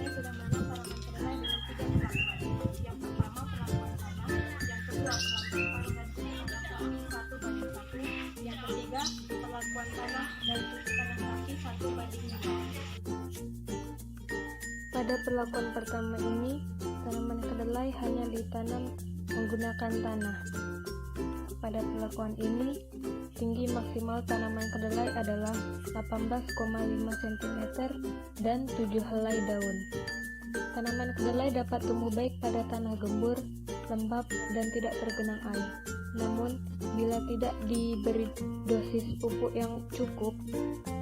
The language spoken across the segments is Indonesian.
saya sudah menanam tanaman kedelai dengan 3 perlakuan. Yang pertama perlakuan tanam, yang kedua perlakuan tanah dan pupuk kandang sapi 1:1, yang ketiga perlakuan tanah dan pupuk kandang sapi 1:5. Pada perlakuan pertama ini, tanaman kedelai hanya ditanam menggunakan tanah. Pada perlakuan ini, tinggi maksimal tanaman kedelai adalah 18,5 cm dan 7 helai daun. Tanaman kedelai dapat tumbuh baik pada tanah gembur, lembab, dan tidak tergenang air. Namun, bila tidak diberi dosis pupuk yang cukup,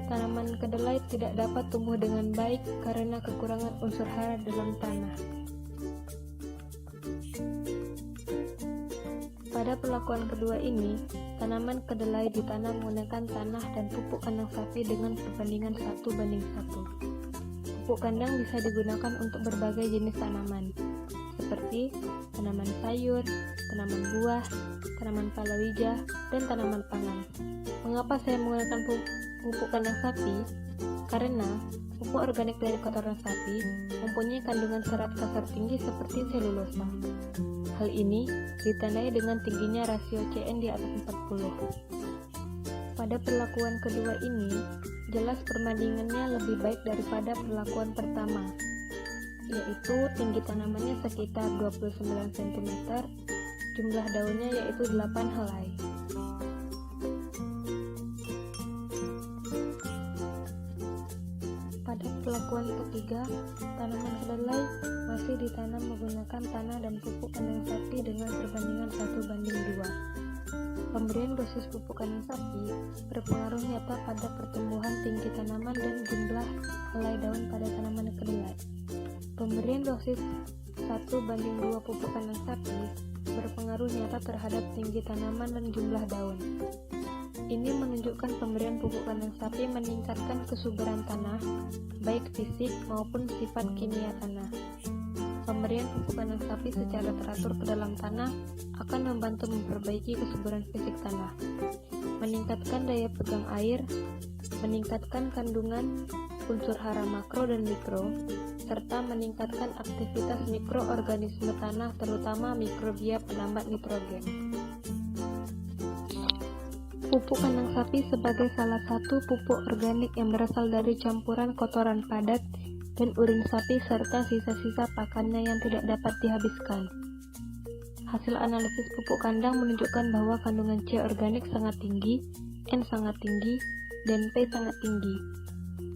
tanaman kedelai tidak dapat tumbuh dengan baik karena kekurangan unsur hara dalam tanah. Pada perlakuan kedua ini, tanaman kedelai ditanam menggunakan tanah dan pupuk kandang sapi dengan perbandingan 1:1. Pupuk kandang bisa digunakan untuk berbagai jenis tanaman, seperti tanaman sayur, tanaman buah, tanaman palawija, dan tanaman pangan. Mengapa saya menggunakan pupuk kandang sapi? Karena pupuk organik dari kotoran sapi mempunyai kandungan serat kasar tinggi seperti selulosa. Hal ini ditandai dengan tingginya rasio CN di atas 40. Pada perlakuan kedua ini, jelas perbandingannya lebih baik daripada perlakuan pertama, yaitu tinggi tanamannya sekitar 29 cm, jumlah daunnya yaitu 8 helai. Pada perlakuan ketiga, tanaman kedelai masih ditanam menggunakan tanah dan pupuk kandang sapi dengan perbandingan 1:2. Pemberian dosis pupuk kandang sapi berpengaruh nyata pada pertumbuhan tinggi tanaman dan jumlah helai daun pada tanaman kedelai. Pemberian dosis 1:2 pupuk kandang sapi berpengaruh nyata terhadap tinggi tanaman dan jumlah daun. Ini menunjukkan pemberian pupuk kandang sapi meningkatkan kesuburan tanah, baik fisik maupun sifat kimia tanah. Pemberian pupuk kandang sapi secara teratur ke dalam tanah akan membantu memperbaiki kesuburan fisik tanah, meningkatkan daya pegang air, meningkatkan kandungan unsur hara makro dan mikro, serta meningkatkan aktivitas mikroorganisme tanah terutama mikrobia penambat nitrogen. Pupuk kandang sapi sebagai salah satu pupuk organik yang berasal dari campuran kotoran padat dan urin sapi serta sisa-sisa pakannya yang tidak dapat dihabiskan. Hasil analisis pupuk kandang menunjukkan bahwa kandungan C organik sangat tinggi, N sangat tinggi, dan P sangat tinggi.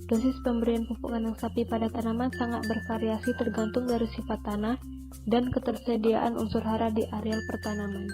Dosis pemberian pupuk kandang sapi pada tanaman sangat bervariasi tergantung dari sifat tanah dan ketersediaan unsur hara di areal pertanaman.